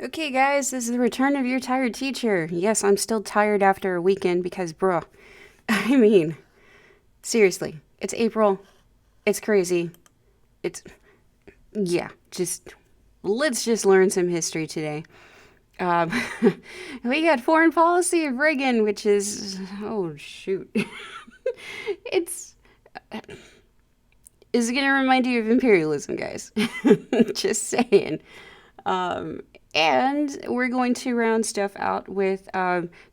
Okay, guys, this is the return of your tired teacher. Yes, I'm still tired after a weekend because, bruh, I mean, seriously, it's April. It's crazy. It's, yeah, let's just learn some history today. Um, we got foreign policy of Reagan, which is, oh, shoot. it's, is it going to remind you of imperialism, guys? Just saying. Um, and we're going to round stuff out with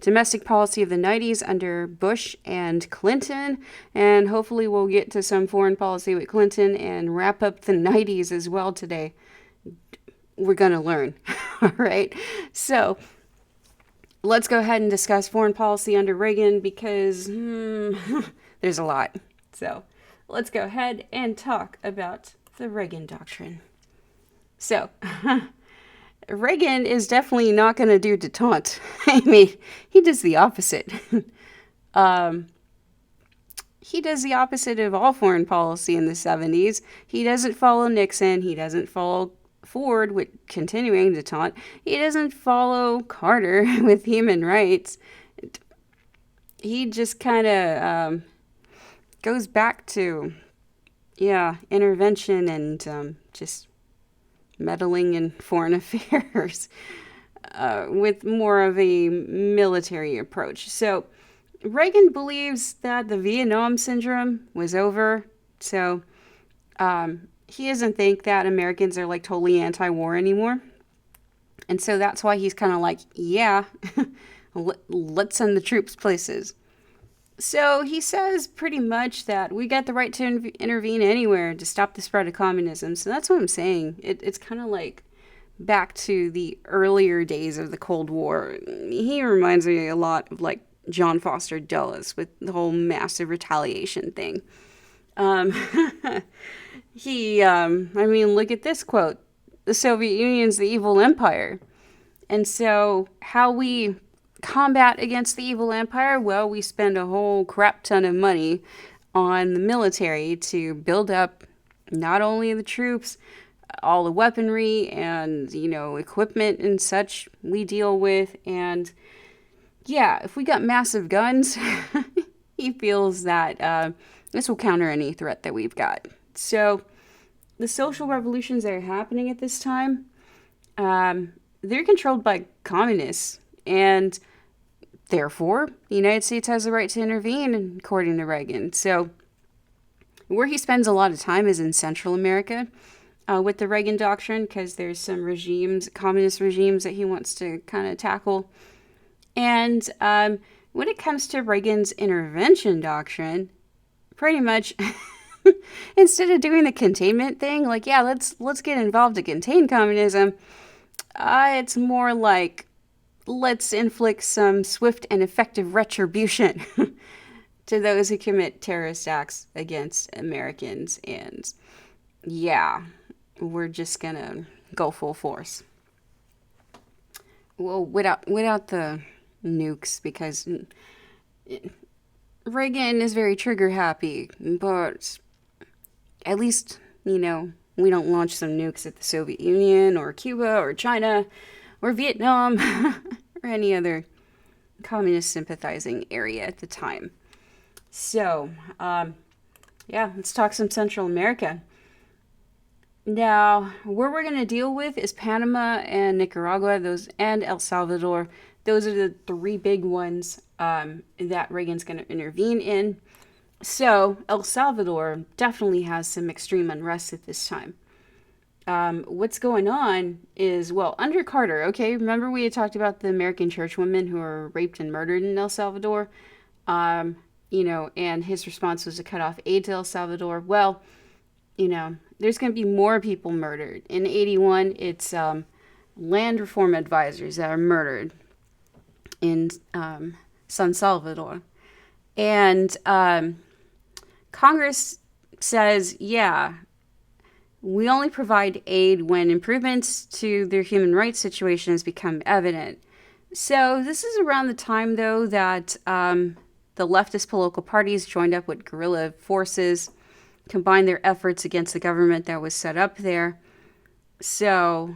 domestic policy of the 90s under Bush and Clinton. And hopefully we'll get to some foreign policy with Clinton and wrap up the 90s as well today. We're going to learn. All right. So let's go ahead and discuss foreign policy under Reagan because there's a lot. So let's go ahead and talk about the Reagan Doctrine. So, Reagan is definitely not going to do detente. I mean, he does the opposite. He does the opposite of all foreign policy in the 70s. He doesn't follow Nixon. He doesn't follow Ford with continuing detente. He doesn't follow Carter with human rights. He just kind of goes back to, intervention and just meddling in foreign affairs with more of a military approach. So Reagan believes that the Vietnam syndrome was over. So he doesn't think that Americans are like totally anti-war anymore. And so that's why he's kind of like, let's send the troops places. So he says pretty much that we got the right to intervene anywhere to stop the spread of communism. So that's what I'm saying. It's kind of like back to the earlier days of the Cold War. He reminds me a lot of like John Foster Dulles with the whole massive retaliation thing. I mean, look at this quote. The Soviet Union's the evil empire. And so how we combat against the evil empire? Well, we spend a whole crap ton of money on the military to build up not only the troops, all the weaponry and, equipment and such we deal with. And yeah, if we got massive guns, he feels that this will counter any threat that we've got. So the social revolutions that are happening at this time, they're controlled by communists. And therefore, the United States has the right to intervene, according to Reagan. So where he spends a lot of time is in Central America with the Reagan Doctrine, because there's some communist regimes that he wants to kind of tackle. And when it comes to Reagan's intervention doctrine, pretty much instead of doing the containment thing, like, let's get involved to contain communism, it's more like, let's inflict some swift and effective retribution to those who commit terrorist acts against Americans. And we're just gonna go full force. Well, without the nukes, because Reagan is very trigger happy, but at least, we don't launch some nukes at the Soviet Union or Cuba or China or Vietnam or any other communist sympathizing area at the time. So, let's talk some Central America. Now, where we're going to deal with is Panama and Nicaragua, and El Salvador. Those are the three big ones that Reagan's going to intervene in. So, El Salvador definitely has some extreme unrest at this time. What's going on is, under Carter, okay, remember we had talked about the American church women who were raped and murdered in El Salvador, and his response was to cut off aid to El Salvador. Well, there's going to be more people murdered. In 81, it's land reform advisors that are murdered in San Salvador. And Congress says, we only provide aid when improvements to their human rights situation has become evident. So this is around the time, though, that the leftist political parties joined up with guerrilla forces, combined their efforts against the government that was set up there. So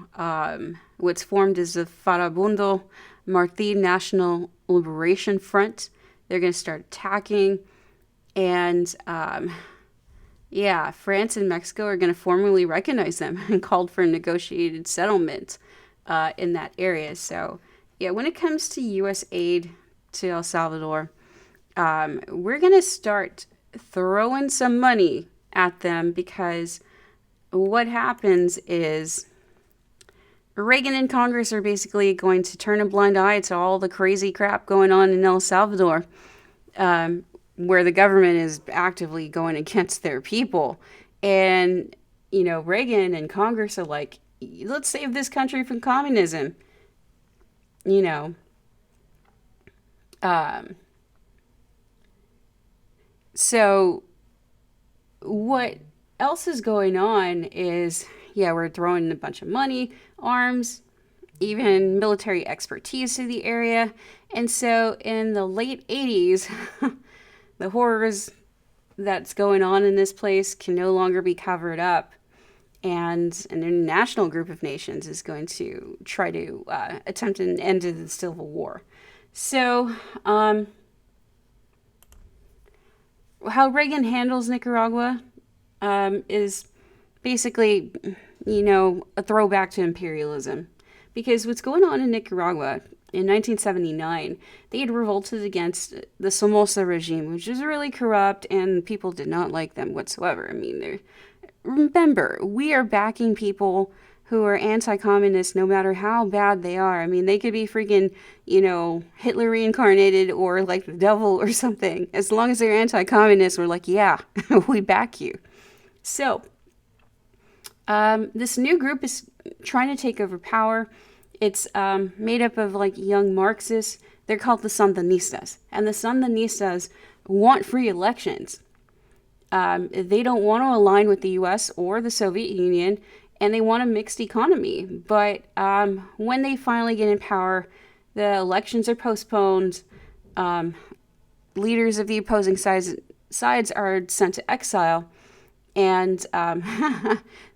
what's formed is the Farabundo Martí National Liberation Front. They're going to start attacking. And yeah, France and Mexico are going to formally recognize them and called for a negotiated settlement in that area. So yeah, when it comes to U.S. aid to El Salvador, we're going to start throwing some money at them, because what happens is Reagan and Congress are basically going to turn a blind eye to all the crazy crap going on in El Salvador, where the government is actively going against their people. And, you know, Reagan and Congress are like, let's save this country from communism. You know, so what else is going on is, yeah, we're throwing a bunch of money, arms, even military expertise to the area. And so in the late 80s, the horrors that's going on in this place can no longer be covered up. And an international group of nations is going to try to attempt an end to the Civil War. So, how Reagan handles Nicaragua is basically, you know, a throwback to imperialism. Because what's going on in Nicaragua in 1979, they had revolted against the Somoza regime, which is really corrupt, and people did not like them whatsoever. I mean, remember, we are backing people who are anti-communist no matter how bad they are. I mean, they could be freaking, you know, Hitler reincarnated or like the devil or something. As long as they're anti-communist, we're like, yeah, we back you. So, this new group is trying to take over power. It's made up of like young Marxists. They're called the Sandinistas. And the Sandinistas want free elections. They don't want to align with the U.S. or the Soviet Union, and they want a mixed economy. But when they finally get in power, the elections are postponed. Leaders of the opposing sides are sent to exile, and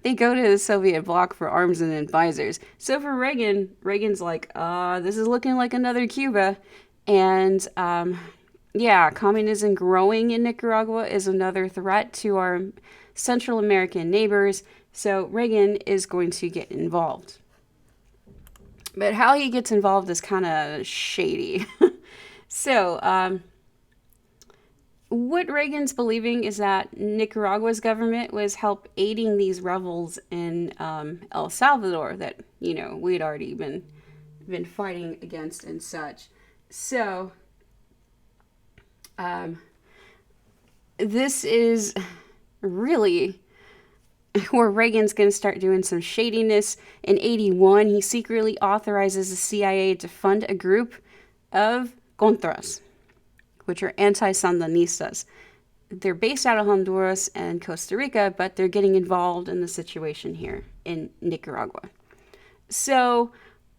they go to the Soviet bloc for arms and advisors. So for Reagan's like, this is looking like another Cuba. And yeah, communism growing in Nicaragua is another threat to our Central American neighbors. So Reagan is going to get involved. But how he gets involved is kind of shady. So, what Reagan's believing is that Nicaragua's government was aiding these rebels in El Salvador that, you know, we'd already been fighting against and such. So, this is really where Reagan's going to start doing some shadiness. In 81, he secretly authorizes the CIA to fund a group of Contras, which are anti-Sandinistas. They're based out of Honduras and Costa Rica, but they're getting involved in the situation here in Nicaragua. So,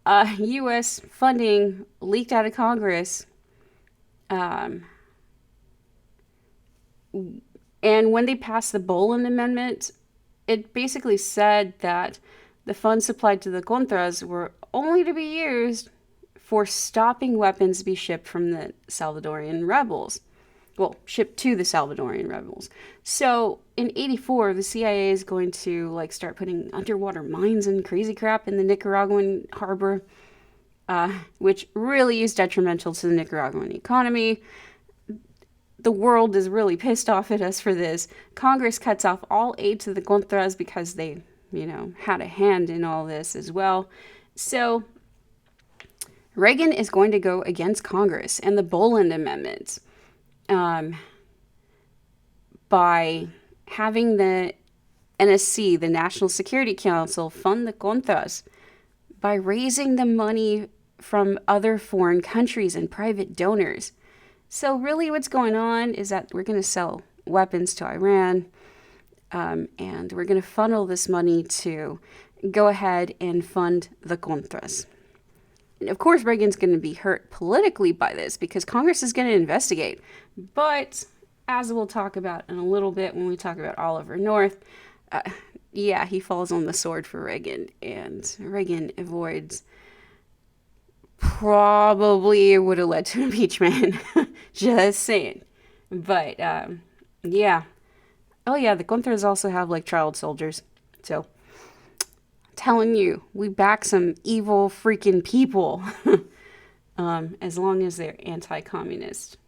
U.S. funding leaked out of Congress. And when they passed the Boland Amendment, it basically said that the funds supplied to the Contras were only to be used for stopping weapons to be shipped from the Salvadorian rebels. Well, shipped to the Salvadorian rebels. So in 84, the CIA is going to like start putting underwater mines and crazy crap in the Nicaraguan harbor, which really is detrimental to the Nicaraguan economy. The world is really pissed off at us for this. Congress cuts off all aid to the Contras because they, you know, had a hand in all this as well. So Reagan is going to go against Congress and the Boland Amendment by having the NSC, the National Security Council, fund the Contras by raising the money from other foreign countries and private donors. So really what's going on is that we're going to sell weapons to Iran, and we're going to funnel this money to go ahead and fund the Contras. And of course, Reagan's going to be hurt politically by this because Congress is going to investigate. But as we'll talk about in a little bit when we talk about Oliver North, yeah, he falls on the sword for Reagan, and Reagan avoids. Probably would have led to impeachment. Just saying. But yeah. Oh yeah, the Contras also have like child soldiers. So telling you, we back some evil freaking people. As long as they're anti-communist.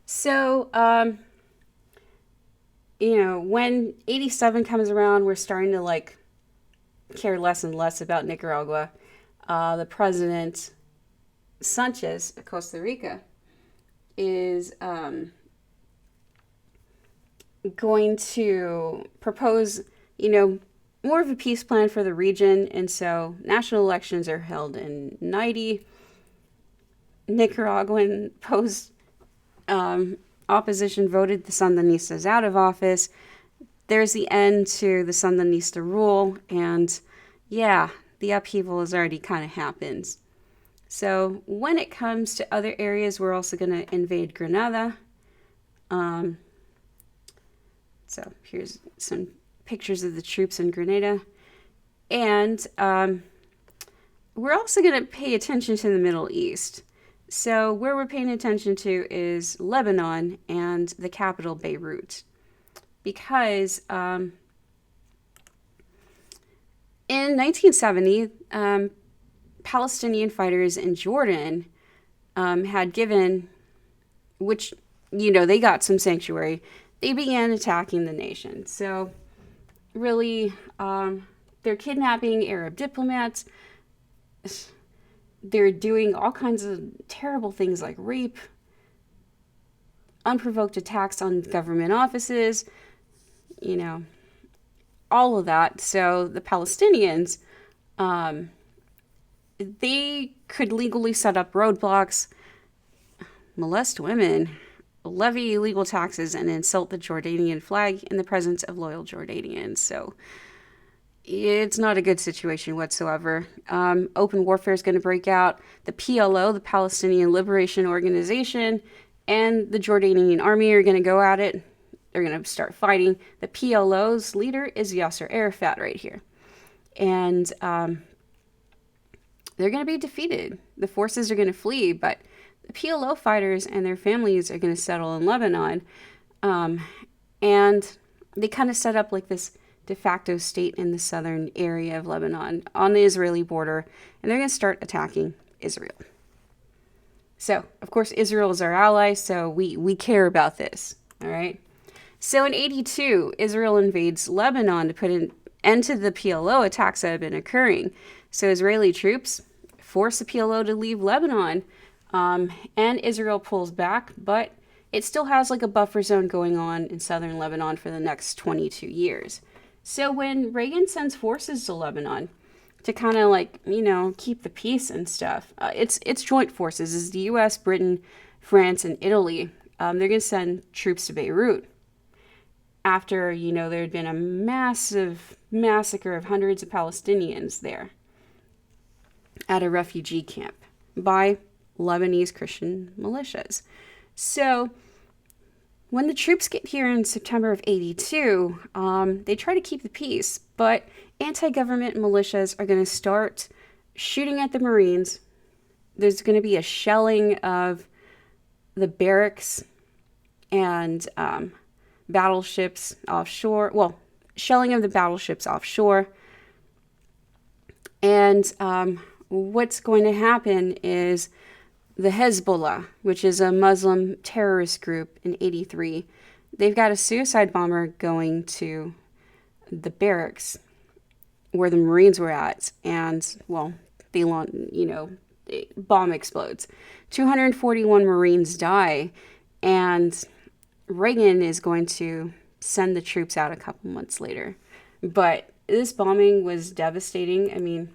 So when 87 comes around, we're starting to like care less and less about Nicaragua. The president, Sanchez of Costa Rica, is going to propose, more of a peace plan for the region. And so national elections are held in 90. Nicaraguan post opposition voted the Sandinistas out of office. There's the end to the Sandinista rule. And yeah, the upheaval has already kind of happened. So when it comes to other areas, we're also going to invade Grenada. So here's some pictures of the troops in Grenada. And we're also going to pay attention to the Middle East. So where we're paying attention to is Lebanon and the capital, Beirut. Because in 1970, Palestinian fighters in Jordan had given, which, they got some sanctuary. They began attacking the nation. So really, they're kidnapping Arab diplomats. They're doing all kinds of terrible things like rape, unprovoked attacks on government offices, all of that. So the Palestinians, they could legally set up roadblocks, molest women, levy illegal taxes, and insult the Jordanian flag in the presence of loyal Jordanians. So it's not a good situation whatsoever. Open warfare is going to break out. The PLO, the Palestinian Liberation Organization, and the Jordanian army are going to go at it. They're going to start fighting. The PLO's leader is Yasser Arafat right here. And they're going to be defeated. The forces are going to flee, but the PLO fighters and their families are going to settle in Lebanon. And they kind of set up like this de facto state in the southern area of Lebanon on the Israeli border, and they're going to start attacking Israel. So, of course, Israel is our ally, so we care about this, all right? So in 82, Israel invades Lebanon to put an end to the PLO attacks that have been occurring. So Israeli troops force the PLO to leave Lebanon, and Israel pulls back, but it still has like a buffer zone going on in southern Lebanon for the next 22 years. So when Reagan sends forces to Lebanon to kind of like, keep the peace and stuff, it's joint forces. It's the U.S., Britain, France, and Italy. They're going to send troops to Beirut after, there had been a massive massacre of hundreds of Palestinians there at a refugee camp by Lebanese Christian militias. So when the troops get here in September of 82, they try to keep the peace, but anti-government militias are going to start shooting at the Marines. There's going to be a shelling of the barracks and battleships offshore. Well, shelling of the battleships offshore. And what's going to happen is the Hezbollah, which is a Muslim terrorist group in 83, they've got a suicide bomber going to the barracks where the Marines were at. And, well, the bomb explodes. 241 Marines die. And Reagan is going to send the troops out a couple months later. But this bombing was devastating. I mean,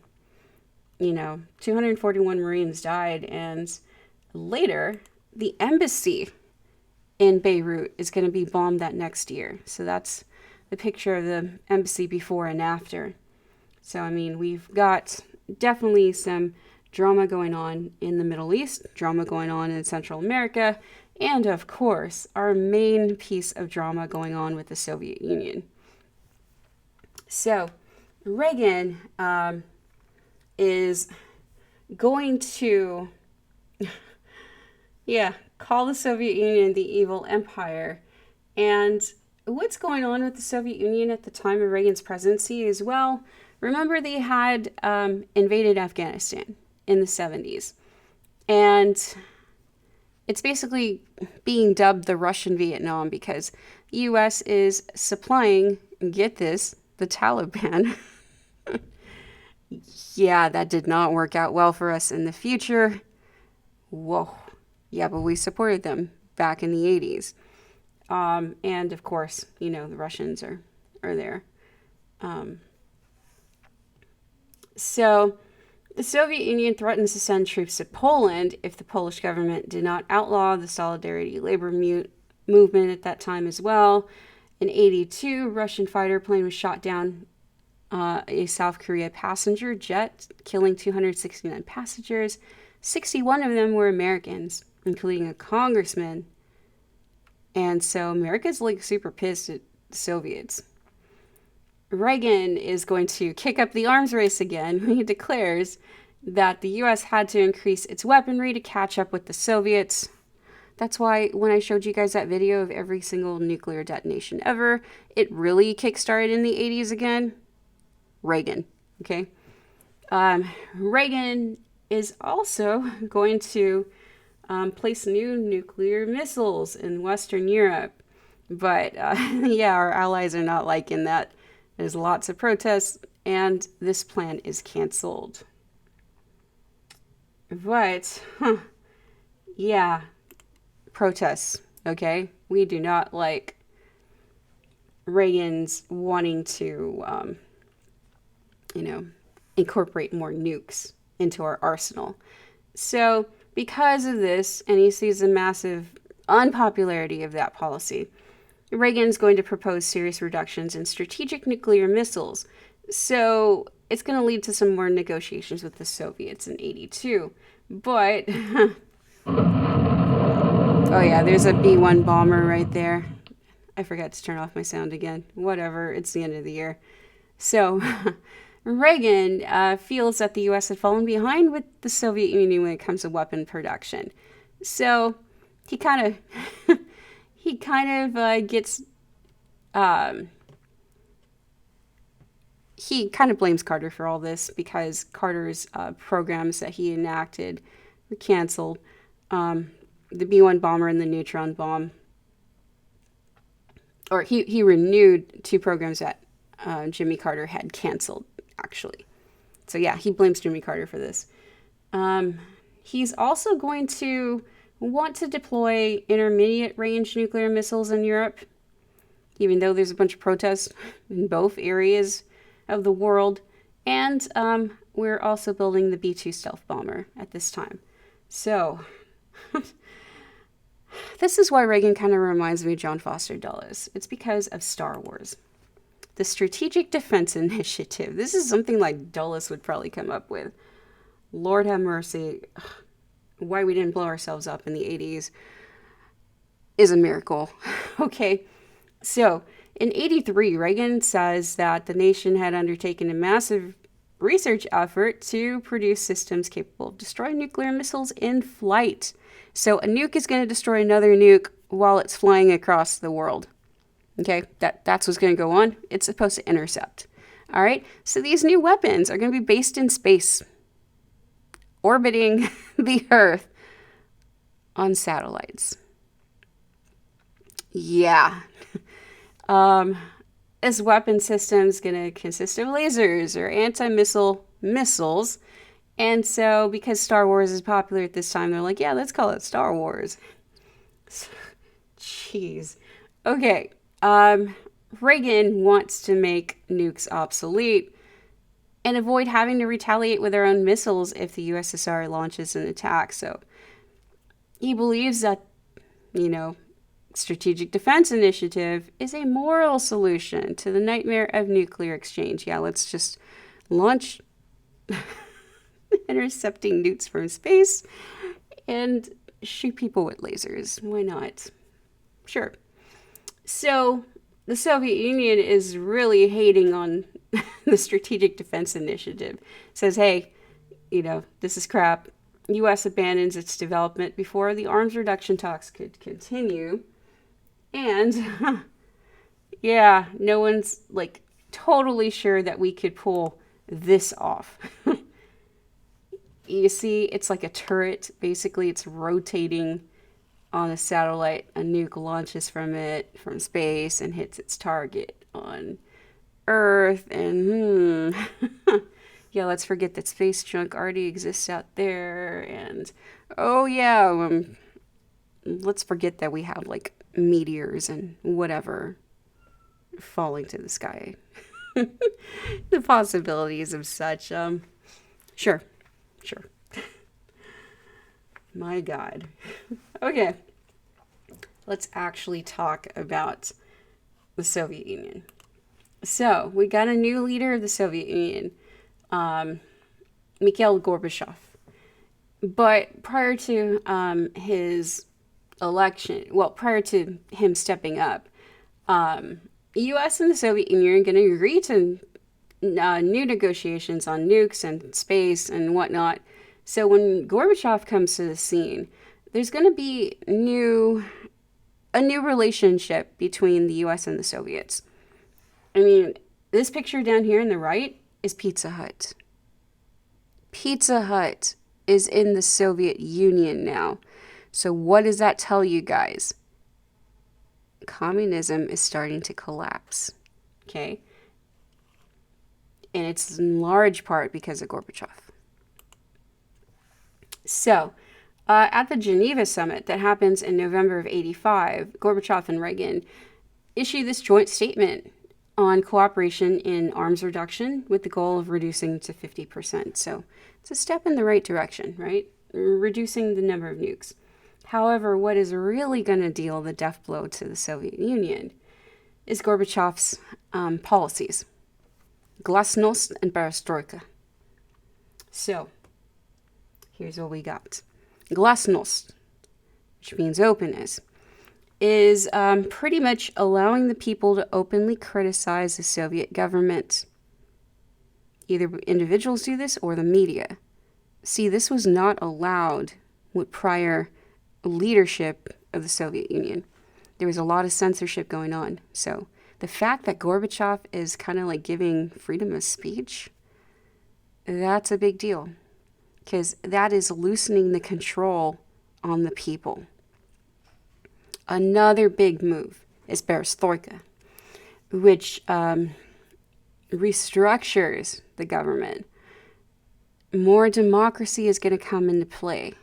241 Marines died, and later, the embassy in Beirut is going to be bombed that next year. So that's the picture of the embassy before and after. So, we've got definitely some drama going on in the Middle East, drama going on in Central America, and of course, our main piece of drama going on with the Soviet Union. So Reagan is going to, call the Soviet Union the evil empire. And what's going on with the Soviet Union at the time of Reagan's presidency is, well, remember they had invaded Afghanistan in the 70s. And it's basically being dubbed the Russian Vietnam because the U.S. is supplying, get this, the Taliban. Yeah, that did not work out well for us in the future. Whoa. Yeah, but we supported them back in the 80s. And of course, the Russians are there. So the Soviet Union threatens to send troops to Poland if the Polish government did not outlaw the Solidarity labor movement at that time as well. In 82, Russian fighter plane was shot down a South Korea passenger jet, killing 269 passengers. 61 of them were Americans, including a congressman. And so America's like super pissed at the Soviets. Reagan is going to kick up the arms race again when he declares that the U.S. had to increase its weaponry to catch up with the Soviets. That's why when I showed you guys that video of every single nuclear detonation ever, it really kickstarted in the 80s again. Reagan, okay? Reagan is also going to place new nuclear missiles in Western Europe. But our allies are not liking that. There's lots of protests, and this plan is canceled. But, protests, okay? We do not like Reagan's wanting to, incorporate more nukes into our arsenal. So, because of this, and he sees the massive unpopularity of that policy, Reagan's going to propose serious reductions in strategic nuclear missiles. So it's going to lead to some more negotiations with the Soviets in 82. But, oh yeah, there's a B-1 bomber right there. I forgot to turn off my sound again. Whatever, it's the end of the year. So Reagan feels that the U.S. had fallen behind with the Soviet Union when it comes to weapon production. So he kind of gets, he kind of blames Carter for all this because Carter's programs that he enacted were canceled. The B-1 bomber and the neutron bomb. Or he renewed two programs that Jimmy Carter had canceled, actually. So yeah, he blames Jimmy Carter for this. He's also going to want to deploy intermediate range nuclear missiles in Europe, even though there's a bunch of protests in both areas of the world. And we're also building the B-2 stealth bomber at this time. So this is why Reagan kind of reminds me of John Foster Dulles. It's because of Star Wars. The Strategic Defense Initiative. This is something like Dulles would probably come up with. Lord have mercy. Why we didn't blow ourselves up in the 80s is a miracle. Okay, so in 83, Reagan says that the nation had undertaken a massive research effort to produce systems capable of destroying nuclear missiles in flight. So a nuke is going to destroy another nuke while it's flying across the world. Okay, that's what's going to go on. It's supposed to intercept. All right, so these new weapons are going to be based in space, orbiting the Earth on satellites. Yeah. This weapon system is going to consist of lasers or anti-missile missiles. And so because Star Wars is popular at this time, they're like, yeah, let's call it Star Wars. Jeez. Okay. Reagan wants to make nukes obsolete and avoid having to retaliate with their own missiles if the USSR launches an attack. So he believes that, Strategic Defense Initiative is a moral solution to the nightmare of nuclear exchange. Yeah, let's just launch intercepting nukes from space and shoot people with lasers. Why not? Sure. So the Soviet Union is really hating on the Strategic Defense Initiative says, hey, this is crap. U.S. abandons its development before the arms reduction talks could continue. And yeah, no one's like totally sure that we could pull this off. You see, it's like a turret. Basically, it's rotating on a satellite. A nuke launches from it from space and hits its target on Earth. And yeah, let's forget that space junk already exists out there. And oh yeah, let's forget that we have like meteors and whatever falling to the sky. The possibilities of such. Sure. My God. Okay. Let's actually talk about the Soviet Union. So, we got a new leader of the Soviet Union, Mikhail Gorbachev. But prior to his election, prior to him stepping up, U.S. and the Soviet Union are going to agree to new negotiations on nukes and space and whatnot. So when Gorbachev comes to the scene, there's going to be a new relationship between the U.S. and the Soviets. I mean, this picture down here on the right is Pizza Hut. Pizza Hut is in the Soviet Union now. So what does that tell you guys? Communism is starting to collapse. Okay? And it's in large part because of Gorbachev. So, at the Geneva summit that happens in November of 85, Gorbachev and Reagan issue this joint statement on cooperation in arms reduction with the goal of reducing to 50%. So, it's a step in the right direction, right? Reducing the number of nukes. However, what is really going to deal the death blow to the Soviet Union is Gorbachev's policies. Glasnost and perestroika. So, here's what we got. Glasnost, which means openness, is pretty much allowing the people to openly criticize the Soviet government. Either individuals do this or the media. See, this was not allowed with prior leadership of the Soviet Union. There was a lot of censorship going on. So the fact that Gorbachev is kind of like giving freedom of speech, that's a big deal. Because that is loosening the control on the people. Another big move is perestroika, which restructures the government. More democracy is going to come into play.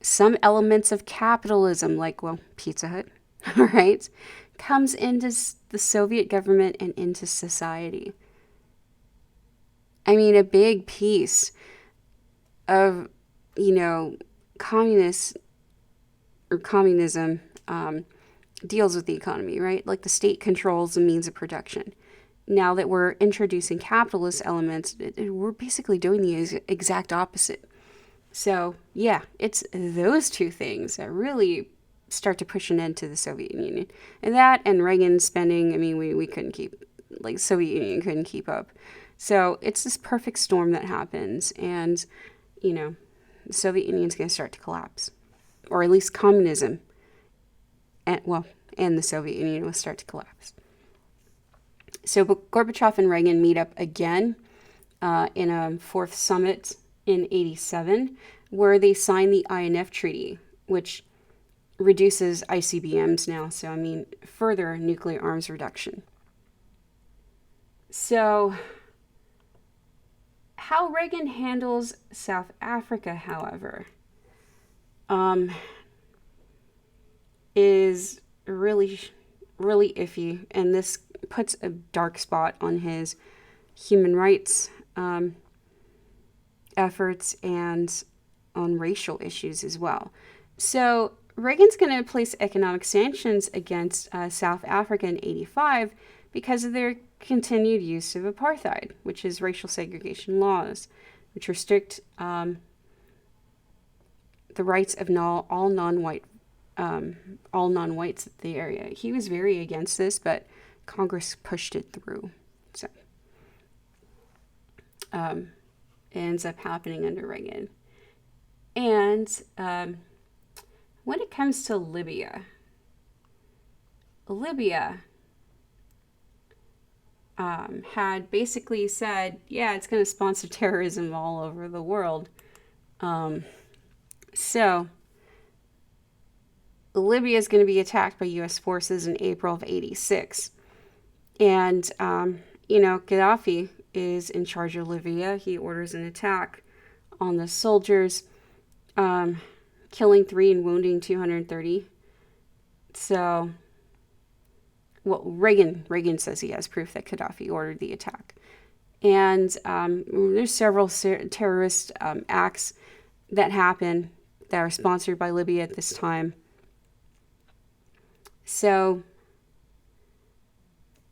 Some elements of capitalism, like, Pizza Hut, all right, comes into the Soviet government and into society. I mean, a big piece of, communism deals with the economy, right? Like the state controls the means of production. Now that we're introducing capitalist elements, we're basically doing the exact opposite. So, yeah, it's those two things that really start to push an end to the Soviet Union. And that and Reagan spending, I mean, we couldn't keep, like, Soviet Union couldn't keep up. So it's this perfect storm that happens. And the Soviet Union's going to start to collapse, or at least communism, and the Soviet Union will start to collapse. So Gorbachev and Reagan meet up again in a fourth summit in 87, where they sign the INF Treaty, which reduces ICBMs now, so further nuclear arms reduction. So how Reagan handles South Africa, however, is really, really iffy, and this puts a dark spot on his human rights efforts and on racial issues as well. So Reagan's going to place economic sanctions against South Africa in 85 because of their continued use of apartheid, which is racial segregation laws, which restrict the rights of all non-whites in the area. He was very against this, but Congress pushed it through. So ends up happening under Reagan. And when it comes to Libya had basically said, yeah, it's going to sponsor terrorism all over the world. So Libya is going to be attacked by U.S. forces in April of '86. And, Gaddafi is in charge of Libya. He orders an attack on the soldiers, killing 3 and wounding 230. So, well, Reagan says he has proof that Gaddafi ordered the attack. And there's several terrorist acts that happen that are sponsored by Libya at this time. So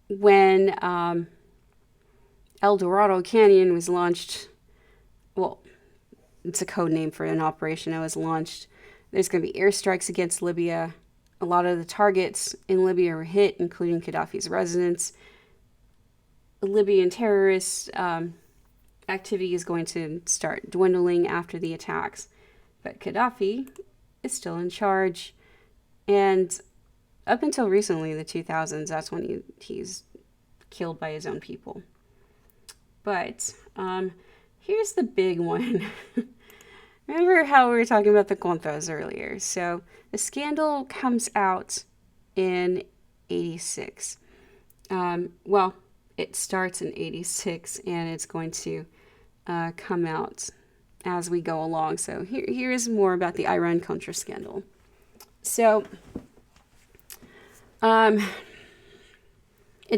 when El Dorado Canyon was launched, well, it's a code name for an operation that was launched. There's going to be airstrikes against Libya. A lot of the targets in Libya were hit, including Gaddafi's residence. Libyan terrorist activity is going to start dwindling after the attacks. But Gaddafi is still in charge. And up until recently, the 2000s, that's when he's killed by his own people. But here's the big one. Remember how we were talking about the Contras earlier? So the scandal comes out in '86. Well, it starts in '86, and it's going to come out as we go along. So here is more about the IranContra scandal. So it's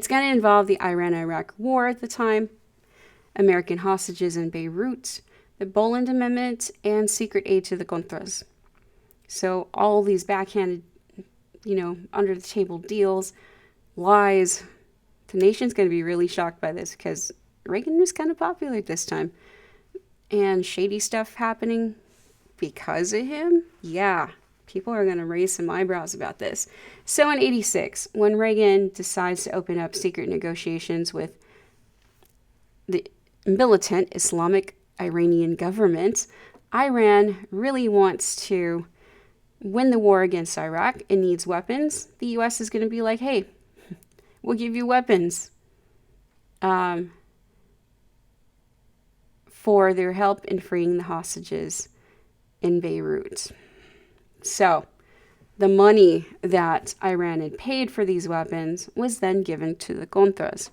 going to involve the Iran-Iraq War at the time, American hostages in Beirut, the Boland Amendment, and secret aid to the Contras. So all these backhanded, under the table deals, lies. The nation's going to be really shocked by this because Reagan was kind of popular at this time. And shady stuff happening because of him? Yeah, people are going to raise some eyebrows about this. So in '86, when Reagan decides to open up secret negotiations with the militant Islamic Iranian government, Iran really wants to win the war against Iraq and needs weapons. The U.S. is going to be like, hey, we'll give you weapons for their help in freeing the hostages in Beirut. So the money that Iran had paid for these weapons was then given to the Contras,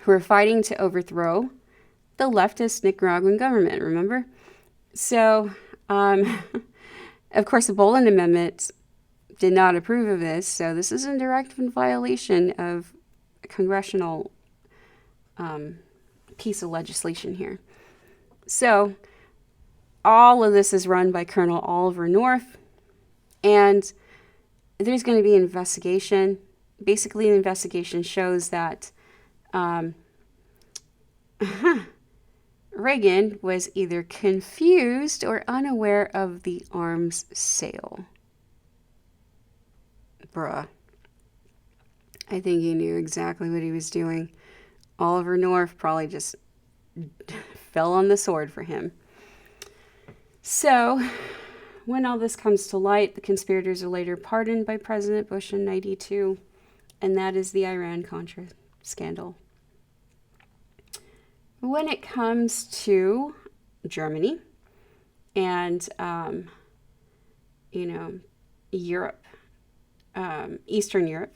who were fighting to overthrow the leftist Nicaraguan government, remember? So, of course, the Boland Amendment did not approve of this, so this is in direct violation of a congressional piece of legislation here. So, all of this is run by Colonel Oliver North, and there's going to be an investigation. Basically, the investigation shows that Reagan was either confused or unaware of the arms sale. Bruh. I think he knew exactly what he was doing. Oliver North probably just fell on the sword for him. So, when all this comes to light, the conspirators are later pardoned by President Bush in '92, and that is the Iran-Contra scandal. When it comes to Germany and, Europe, Eastern Europe.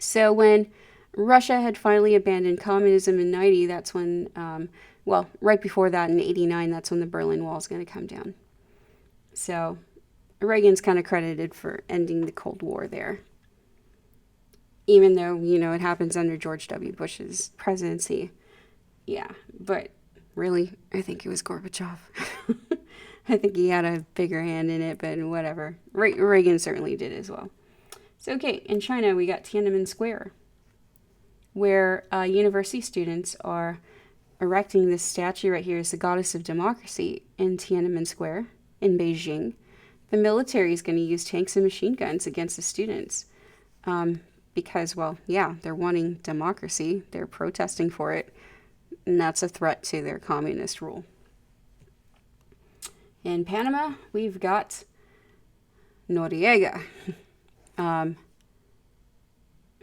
So when Russia had finally abandoned communism in '90, that's when, right before that in '89, that's when the Berlin Wall is going to come down. So Reagan's kind of credited for ending the Cold War there. Even though, it happens under George W. Bush's presidency. Yeah, but really, I think it was Gorbachev. I think he had a bigger hand in it, but whatever. Reagan certainly did as well. So, okay, in China, we got Tiananmen Square, where university students are erecting this statue right here as the goddess of democracy in Tiananmen Square in Beijing. The military is going to use tanks and machine guns against the students because, they're wanting democracy. They're protesting for it. and that's a threat to their communist rule. In Panama, we've got Noriega,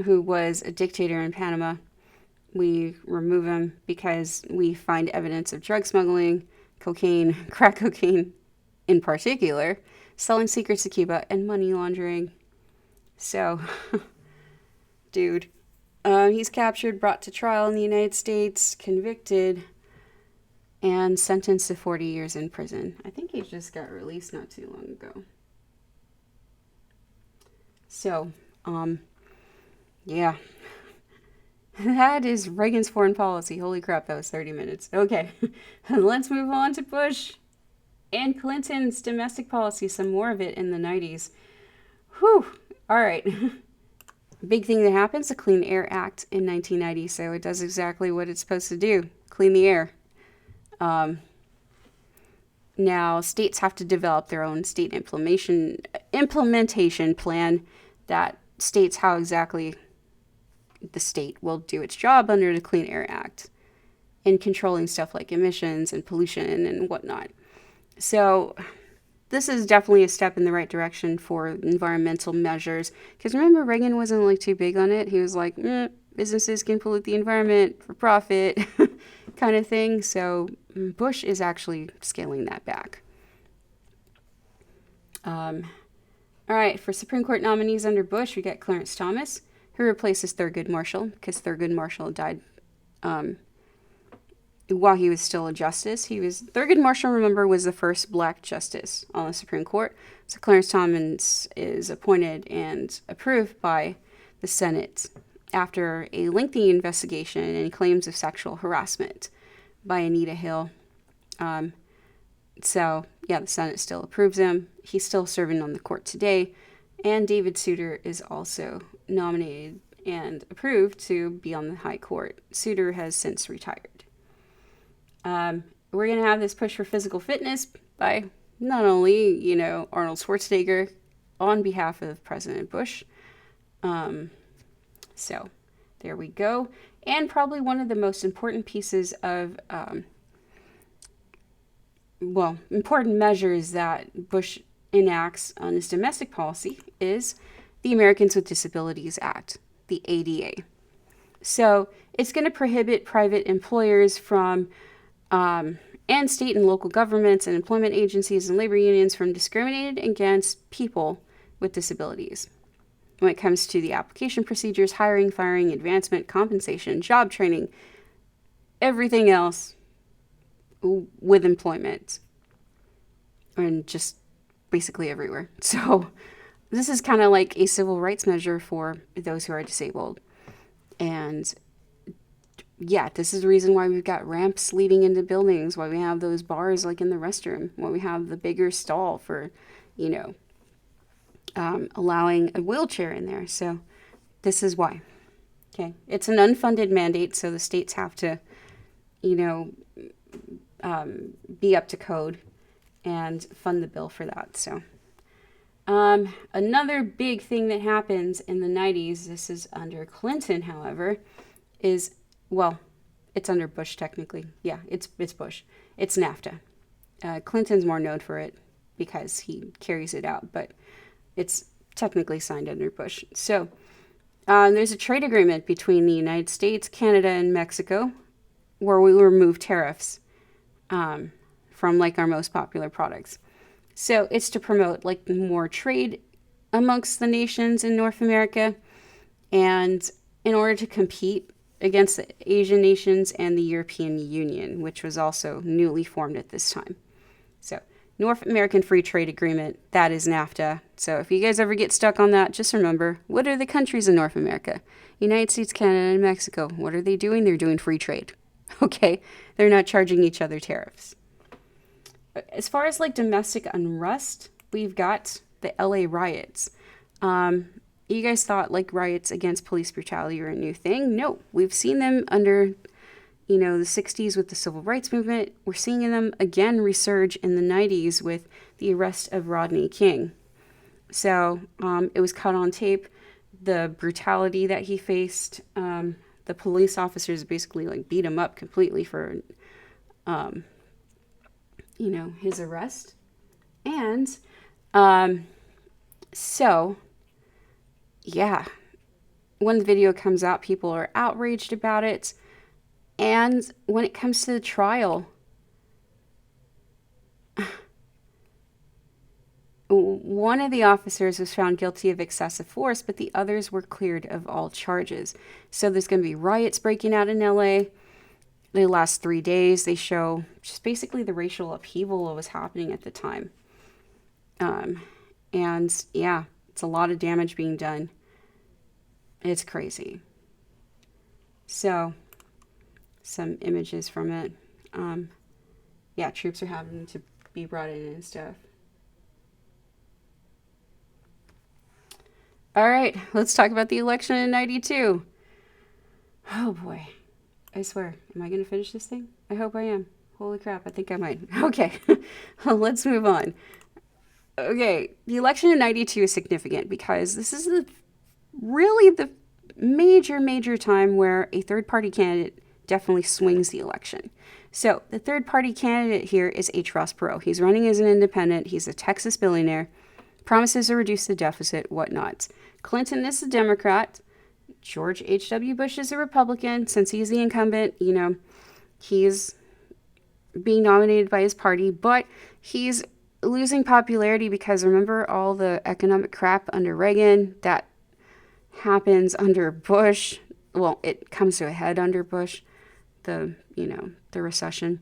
who was a dictator in Panama. We remove him because we find evidence of drug smuggling, cocaine, crack cocaine in particular, selling secrets to Cuba, and money laundering. So, dude, he's captured, brought to trial in the United States, convicted, and sentenced to 40 years in prison. I think he just got released not too long ago. So, yeah. That is Reagan's foreign policy. Holy crap, that was 30 minutes. Okay, let's move on to Bush and Clinton's domestic policy. Some more of it in the 90s. Whew. All right. Big thing that happens, the Clean Air Act in 1990. So it does exactly what it's supposed to do. Clean the air. Now, states have to develop their own state implementation plan that states how exactly the state will do its job under the Clean Air Act in controlling stuff like emissions and pollution and whatnot. So this is definitely a step in the right direction for environmental measures. Because remember, Reagan wasn't like too big on it. He was like, businesses can pollute the environment for profit kind of thing. So Bush is actually scaling that back. All right, for Supreme Court nominees under Bush, we got Clarence Thomas, who replaces Thurgood Marshall, because Thurgood Marshall died while he was still a justice. Thurgood Marshall, remember, was the first black justice on the Supreme Court. So Clarence Thomas is appointed and approved by the Senate after a lengthy investigation and claims of sexual harassment by Anita Hill. So, yeah, the Senate still approves him. He's still serving on the court today. And David Souter is also nominated and approved to be on the high court. Souter has since retired. We're going to have this push for physical fitness by not only, Arnold Schwarzenegger on behalf of President Bush. So there we go. And probably one of the most important pieces of, important measures that Bush enacts on his domestic policy is the Americans with Disabilities Act, the ADA. So it's going to prohibit private employers from, and state and local governments and employment agencies and labor unions from discriminating against people with disabilities when it comes to the application procedures, hiring, firing, advancement, compensation, job training, everything else with employment, and just basically everywhere. So this is kind of like a civil rights measure for those who are disabled. And yeah, this is the reason why we've got ramps leading into buildings, why we have those bars like in the restroom, why we have the bigger stall for, allowing a wheelchair in there. So this is why. Okay. It's an unfunded mandate, so the states have to, be up to code and fund the bill for that. So another big thing that happens in the 90s, this is under Clinton, however, is, it's under Bush technically. Yeah, it's Bush. It's NAFTA. Clinton's more known for it because he carries it out, but it's technically signed under Bush. So there's a trade agreement between the United States, Canada, and Mexico where we remove tariffs from like our most popular products. So it's to promote like more trade amongst the nations in North America, and in order to compete against the Asian nations and the European Union, which was also newly formed at this time. So North American Free Trade Agreement, that is NAFTA. So if you guys ever get stuck on that, just remember, what are the countries in North America? United States, Canada, and Mexico. What are they doing? They're doing free trade. Okay? They're not charging each other tariffs. As far as like domestic unrest, we've got the LA riots. You guys thought like riots against police brutality are a new thing? No, we've seen them under, the 60s with the civil rights movement. We're seeing them again resurge in the 90s with the arrest of Rodney King. So it was caught on tape, the brutality that he faced, the police officers basically like beat him up completely for, his arrest. And so, yeah, when the video comes out, people are outraged about it. And when it comes to the trial, one of the officers was found guilty of excessive force, but the others were cleared of all charges. So there's going to be riots breaking out in LA. They last 3 days. They show just basically the racial upheaval that was happening at the time. And yeah, it's a lot of damage being done. It's crazy. So, some images from it. Yeah, troops are having to be brought in and stuff. All right, let's talk about the election in 92. Oh boy. I swear, am I going to finish this thing? I hope I am. Holy crap, I think I might. Okay, well, let's move on. Okay, the election in 92 is significant because this is really the major time where a third-party candidate definitely swings the election. So the third-party candidate here is H. Ross Perot. He's running as an independent. He's a Texas billionaire. Promises to reduce the deficit, whatnot. Clinton is a Democrat. George H.W. Bush is a Republican. Since he's the incumbent, he's being nominated by his party, but he's losing popularity because remember all the economic crap under Reagan that happens under Bush. Well, it comes to a head under Bush, the recession.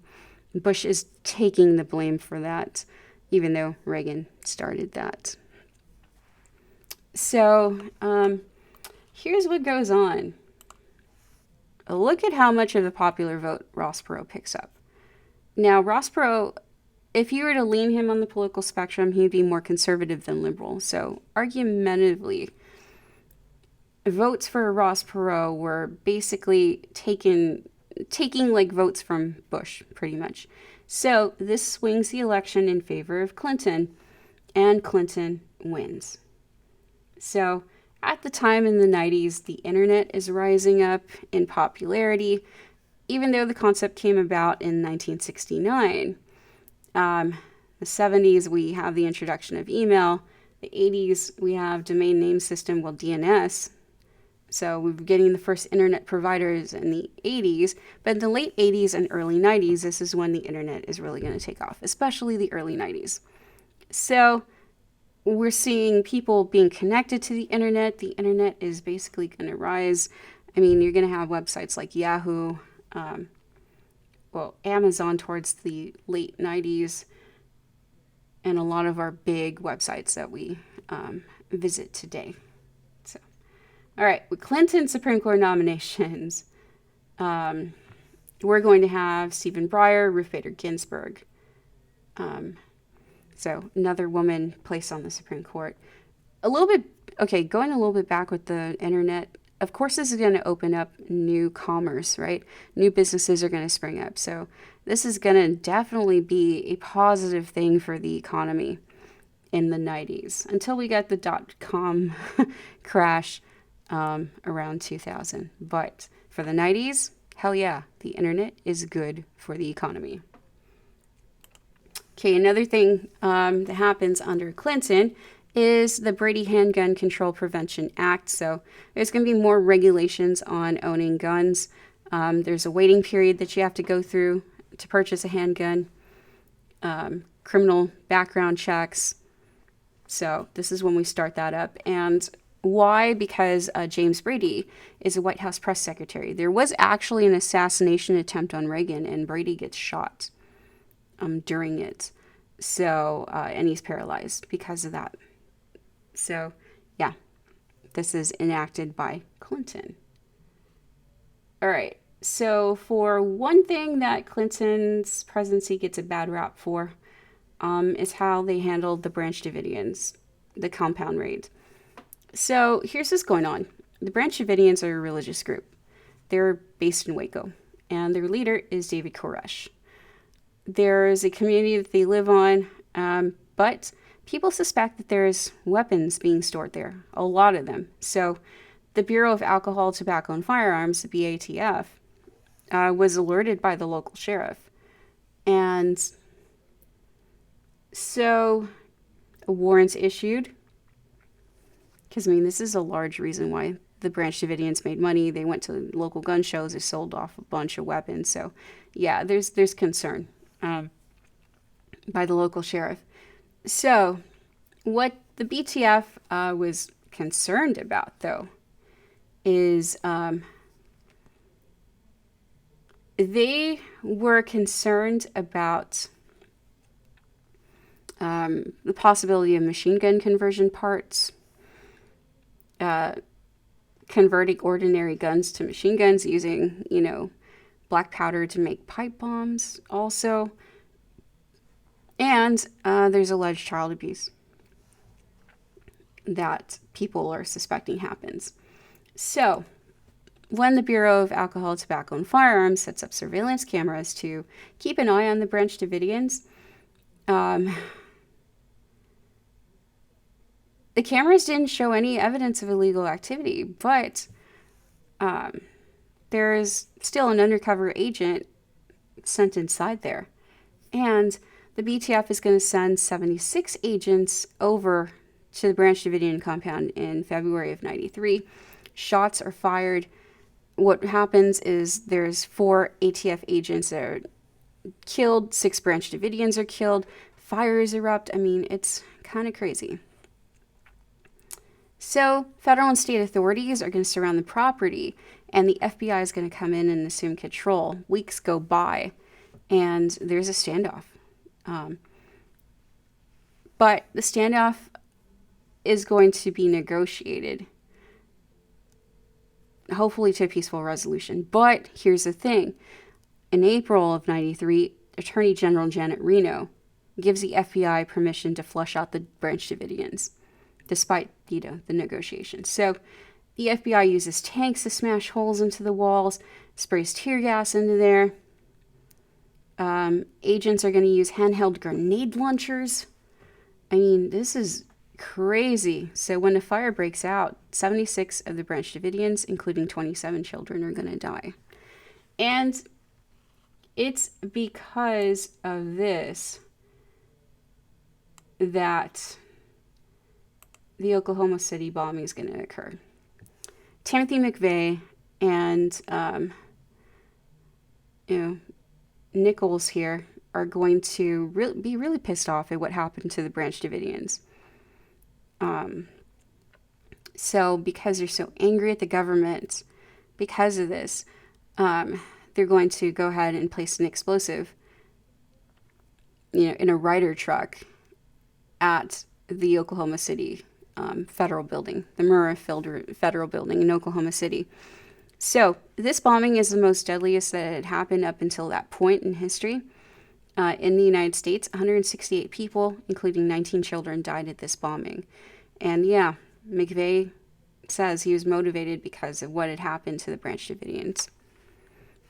Bush is taking the blame for that, even though Reagan started that. So, here's what goes on. Look at how much of the popular vote Ross Perot picks up. Now, Ross Perot, if you were to lean him on the political spectrum, he'd be more conservative than liberal. So, argumentatively, votes for Ross Perot were basically taking like votes from Bush, pretty much. So, this swings the election in favor of Clinton, and Clinton wins. So, at the time in the 90s, the internet is rising up in popularity, even though the concept came about in 1969. The 70s, we have the introduction of email. The 80s, we have domain name system, DNS. So we were getting the first internet providers in the 80s, but in the late 80s and early 90s, this is when the internet is really going to take off, especially the early 90s. So we're seeing people being connected to the internet. The internet is basically going to rise. I mean, you're going to have websites like Yahoo, Amazon towards the late 90s, and a lot of our big websites that we visit today. So, all right, with Clinton Supreme Court nominations, we're going to have Stephen Breyer, Ruth Bader Ginsburg. So another woman placed on the Supreme Court. Going a little bit back with the internet. Of course, this is going to open up new commerce, right? New businesses are going to spring up. So this is going to definitely be a positive thing for the economy in the 90s until we got the dot-com crash around 2000. But for the 90s, hell yeah, the internet is good for the economy. Okay, another thing that happens under Clinton is the Brady Handgun Control Prevention Act. So there's going to be more regulations on owning guns. There's a waiting period that you have to go through to purchase a handgun, criminal background checks. So this is when we start that up. And why? Because James Brady is a White House press secretary. There was actually an assassination attempt on Reagan, and Brady gets shot during it. So, and he's paralyzed because of that. So, yeah, this is enacted by Clinton. All right. So, for one thing that Clinton's presidency gets a bad rap for is how they handled the Branch Davidians, the compound raid. So, here's what's going on. The Branch Davidians are a religious group. They're based in Waco, and their leader is David Koresh. There's a community that they live on, but people suspect that there's weapons being stored there, a lot of them. So the Bureau of Alcohol, Tobacco, and Firearms, the BATF, was alerted by the local sheriff. And so a warrant's issued. Because, I mean, this is a large reason why the Branch Davidians made money. They went to local gun shows. They sold off a bunch of weapons. So, yeah, there's concern by the local sheriff. So, what the BTF was concerned about, though, is they were concerned about the possibility of machine gun conversion parts, converting ordinary guns to machine guns using, black powder to make pipe bombs also. And there's alleged child abuse that people are suspecting happens. So, when the Bureau of Alcohol, Tobacco, and Firearms sets up surveillance cameras to keep an eye on the Branch Davidians, the cameras didn't show any evidence of illegal activity, but there is still an undercover agent sent inside there. And the BTF is going to send 76 agents over to the Branch Davidian compound in February of 93. Shots are fired. What happens is there's 4 ATF agents that are killed, 6 Branch Davidians are killed, fires erupt. I mean, it's kind of crazy. So federal and state authorities are going to surround the property, and the FBI is going to come in and assume control. Weeks go by, and there's a standoff. But the standoff is going to be negotiated, hopefully to a peaceful resolution. But here's the thing. In April of 93, Attorney General Janet Reno gives the FBI permission to flush out the Branch Davidians, despite, the negotiations. So the FBI uses tanks to smash holes into the walls, sprays tear gas into there. Agents are going to use handheld grenade launchers. I mean, this is crazy. So when the fire breaks out, 76 of the Branch Davidians, including 27 children, are going to die. And it's because of this that the Oklahoma City bombing is going to occur. Timothy McVeigh and Nichols here are going to be really pissed off at what happened to the Branch Davidians. So because they're so angry at the government, because of this, they're going to go ahead and place an explosive, in a Ryder truck at the Oklahoma City federal building, the Murrah Federal Building in Oklahoma City. So this bombing is the most deadliest that had happened up until that point in history. In the United States, 168 people, including 19 children, died at this bombing. And yeah, McVeigh says he was motivated because of what had happened to the Branch Davidians.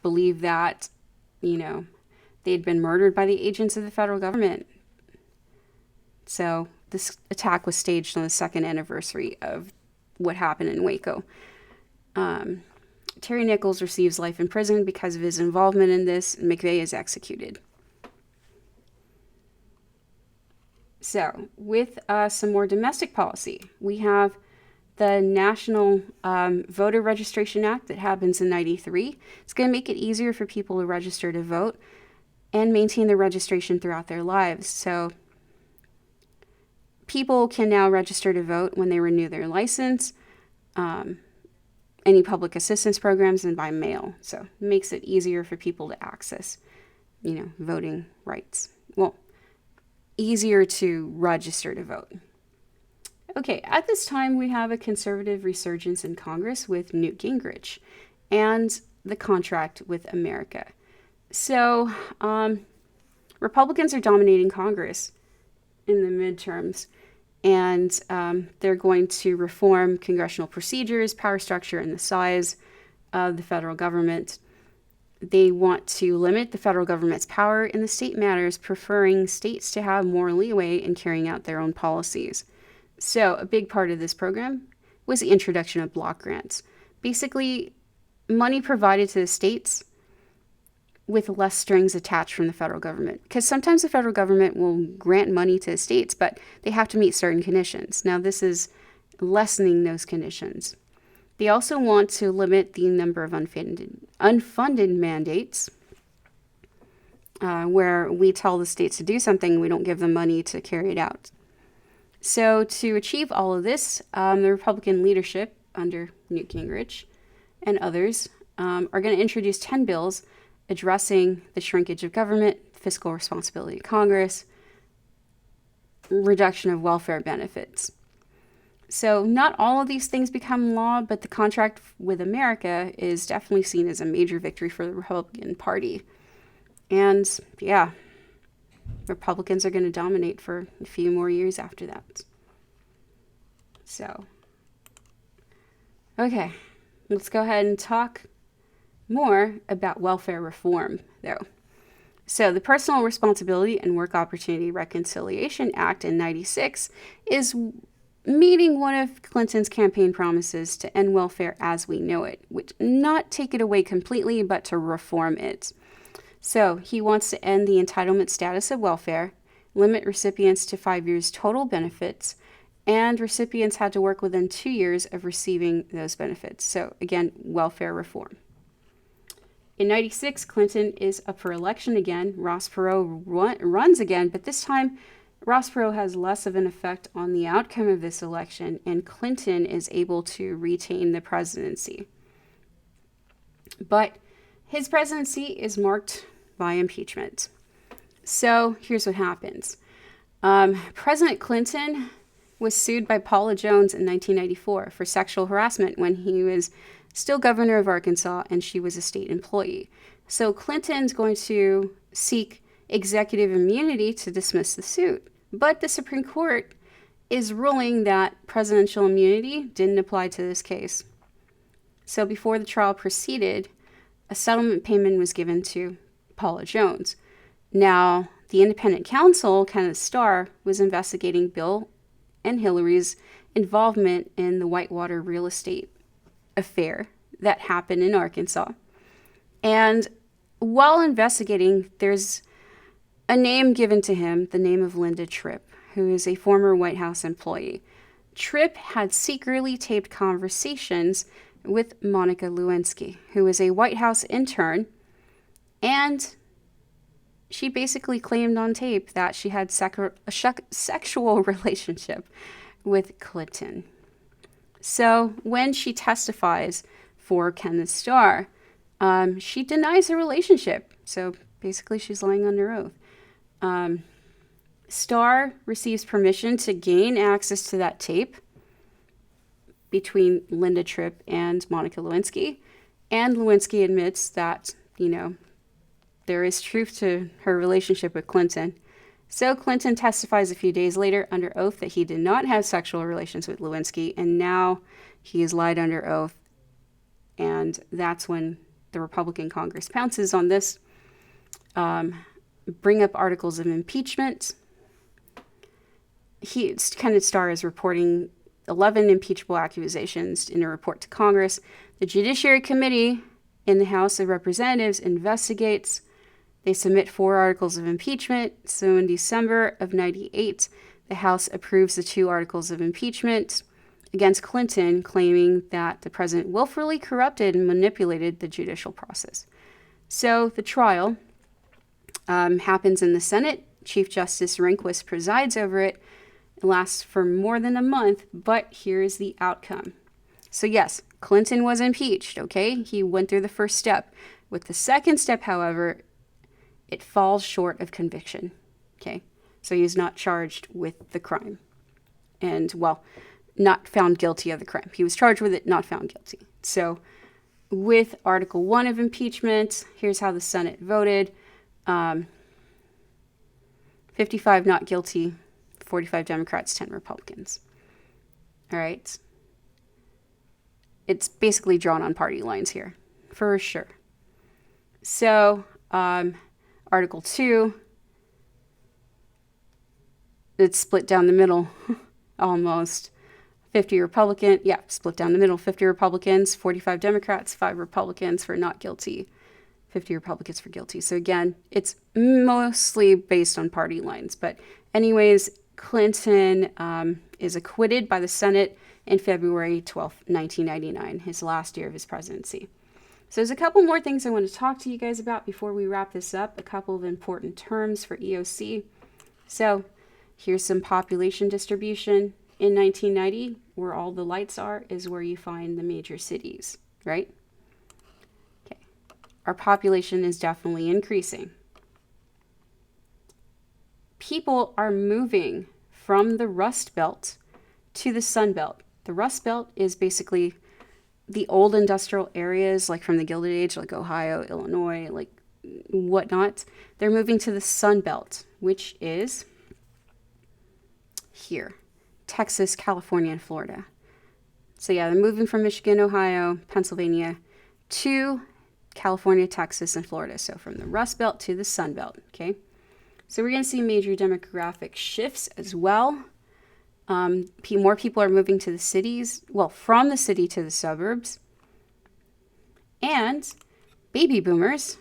Believe that, they had been murdered by the agents of the federal government. So this attack was staged on the 2nd anniversary of what happened in Waco. Terry Nichols receives life in prison because of his involvement in this, and McVeigh is executed. So, with some more domestic policy, we have the National Voter Registration Act that happens in 93. It's going to make it easier for people to register to vote and maintain their registration throughout their lives. So, people can now register to vote when they renew their license, any public assistance programs, and by mail. So it makes it easier for people to access, voting rights. Well, easier to register to vote. Okay, at this time we have a conservative resurgence in Congress with Newt Gingrich and the contract with America. So Republicans are dominating Congress in the midterms, and they're going to reform congressional procedures, power structure, and the size of the federal government. They want to limit the federal government's power in the state matters, preferring states to have more leeway in carrying out their own policies. So a big part of this program was the introduction of block grants. Basically, money provided to the states with less strings attached from the federal government. Because sometimes the federal government will grant money to the states, but they have to meet certain conditions. Now, this is lessening those conditions. They also want to limit the number of unfunded mandates, where we tell the states to do something, we don't give them money to carry it out. So to achieve all of this, the Republican leadership under Newt Gingrich and others are going to introduce 10 bills addressing the shrinkage of government, fiscal responsibility of Congress, reduction of welfare benefits. So not all of these things become law, but the contract with America is definitely seen as a major victory for the Republican Party. And yeah, Republicans are going to dominate for a few more years after that. So, okay, let's go ahead and talk more about welfare reform, though. So the Personal Responsibility and Work Opportunity Reconciliation Act in '96 is meeting one of Clinton's campaign promises to end welfare as we know it, which not take it away completely, but to reform it. So he wants to end the entitlement status of welfare, limit recipients to 5 years total benefits, and recipients had to work within 2 years of receiving those benefits. So again, welfare reform. In '96, Clinton is up for election again. Ross Perot runs again, but this time Ross Perot has less of an effect on the outcome of this election, and Clinton is able to retain the presidency. But his presidency is marked by impeachment. So here's what happens. President Clinton was sued by Paula Jones in 1994 for sexual harassment when he was still governor of Arkansas and she was a state employee. So Clinton's going to seek executive immunity to dismiss the suit. But the Supreme Court is ruling that presidential immunity didn't apply to this case. So before the trial proceeded, a settlement payment was given to Paula Jones. Now, the independent counsel, Kenneth Starr, was investigating Bill and Hillary's involvement in the Whitewater real estate affair that happened in Arkansas. And while investigating, there's a name given to him, the name of Linda Tripp, who is a former White House employee. Tripp had secretly taped conversations with Monica Lewinsky, who is a White House intern, and she basically claimed on tape that she had a sexual relationship with Clinton. So when she testifies for Kenneth Starr, she denies the relationship. So basically she's lying under oath. Starr receives permission to gain access to that tape between Linda Tripp and Monica Lewinsky. And Lewinsky admits that, there is truth to her relationship with Clinton. So Clinton testifies a few days later under oath that he did not have sexual relations with Lewinsky, and now he is lied under oath. And that's when the Republican Congress pounces on this, bring up articles of impeachment. Kenneth Starr is reporting 11 impeachable accusations in a report to Congress. The Judiciary Committee in the House of Representatives investigates. They submit 4 articles of impeachment. So in December of '98, the House approves the 2 articles of impeachment against Clinton, claiming that the president willfully corrupted and manipulated the judicial process. So the trial happens in the Senate. Chief Justice Rehnquist presides over it. It lasts for more than a month, but here's the outcome. So yes, Clinton was impeached, okay? He went through the first step. With the second step, however, it falls short of conviction, okay? So he's not charged with the crime. And, not found guilty of the crime. He was charged with it, not found guilty. So with Article 1 of impeachment, here's how the Senate voted. 55 not guilty, 45 Democrats, 10 Republicans. All right. It's basically drawn on party lines here, for sure. So, Article 2, it's split down the middle, almost. 50 split down the middle, 50 Republicans, 45 Democrats, 5 Republicans for not guilty, 50 Republicans for guilty. So again, it's mostly based on party lines. But anyways, Clinton is acquitted by the Senate in February 12th, 1999, his last year of his presidency. So there's a couple more things I want to talk to you guys about before we wrap this up, a couple of important terms for EOC. So here's some population distribution. In 1990, where all the lights are is where you find the major cities, right? Okay. Our population is definitely increasing. People are moving from the Rust Belt to the Sun Belt. The Rust Belt is basically the old industrial areas, like from the Gilded Age, like Ohio, Illinois, like whatnot. They're moving to the Sun Belt, which is here. Texas, California, and Florida. So yeah, they're moving from Michigan, Ohio, Pennsylvania to California, Texas, and Florida. So from the Rust Belt to the Sun Belt, okay? So we're going to see major demographic shifts as well. More people are moving to the cities, from the city to the suburbs. And baby boomers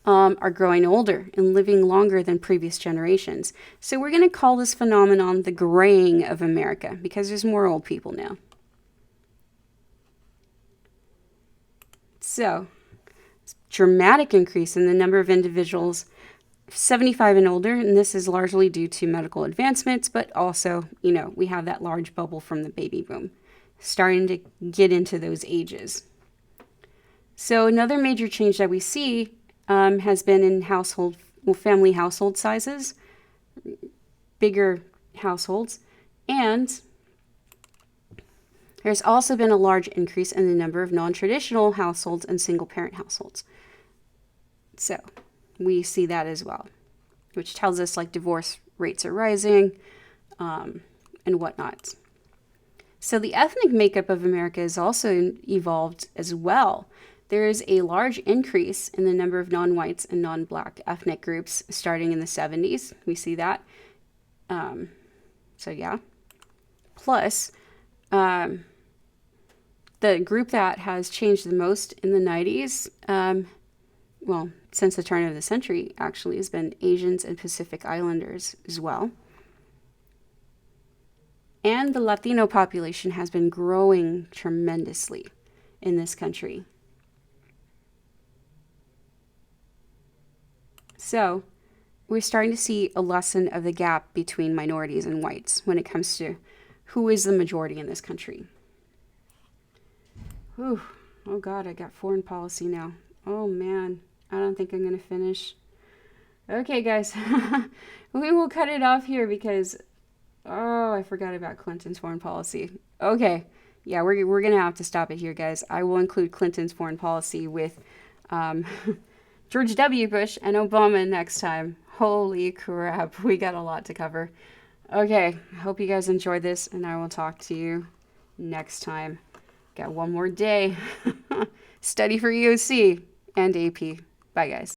are growing older and living longer than previous generations. So we're going to call this phenomenon the graying of America because there's more old people now. So, dramatic increase in the number of individuals 75 and older, and this is largely due to medical advancements, but also, we have that large bubble from the baby boom starting to get into those ages. So another major change that we see has been in family household sizes, bigger households, and there's also been a large increase in the number of non-traditional households and single-parent households. So we see that as well, which tells us like divorce rates are rising and whatnot. So the ethnic makeup of America has also evolved as well. There is a large increase in the number of non-whites and non-black ethnic groups starting in the 70s. We see that. Plus, the group that has changed the most in the 90s, since the turn of the century, actually, has been Asians and Pacific Islanders as well. And the Latino population has been growing tremendously in this country. So we're starting to see a lessen of the gap between minorities and whites when it comes to who is the majority in this country. Whew. Oh God, I got foreign policy now. Oh man, I don't think I'm going to finish. Okay, guys, we will cut it off here because, I forgot about Clinton's foreign policy. Okay, yeah, we're going to have to stop it here, guys. I will include Clinton's foreign policy with George W. Bush and Obama next time. Holy crap, we got a lot to cover. Okay, I hope you guys enjoyed this, and I will talk to you next time. Got one more day. Study for EOC and AP. Bye, guys.